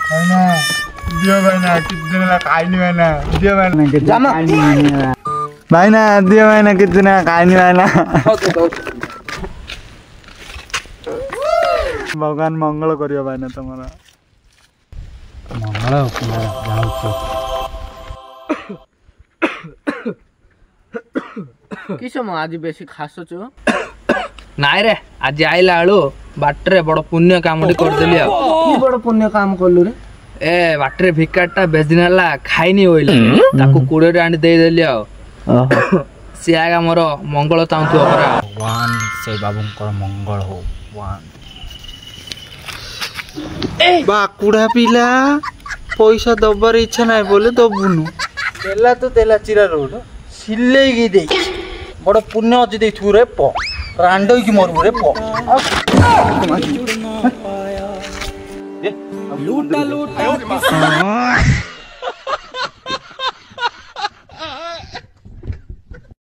भाईना दियो भाईना कितने ला खाइनी भाईना दियो भाईना भाईना दियो भाईना कितने खाइनी भाईना भगवान मंगल करियो भाईना तुम्हारा मंगल किस आज बेसी खास नाई रे आज आइला आलु बाटरे बड़ पुण्य काम करदेली बड़ पुण्य काम कलु रे ए बाटरे भिकाटा बेस दिन है खाईनी होइले ताकू 20 आनी दे देली सी आगा मोर मंगल चाहू भगवान से बाबूंकर मंगल हो बाकुड़ा पिला पैसा दबार इच्छा ना बोले दबुनु देला तो देला चिरा रोड सिले की दे बड़ पुण्य अच्छी दे रे प रांडो की मरबू रे प लूटा लूटा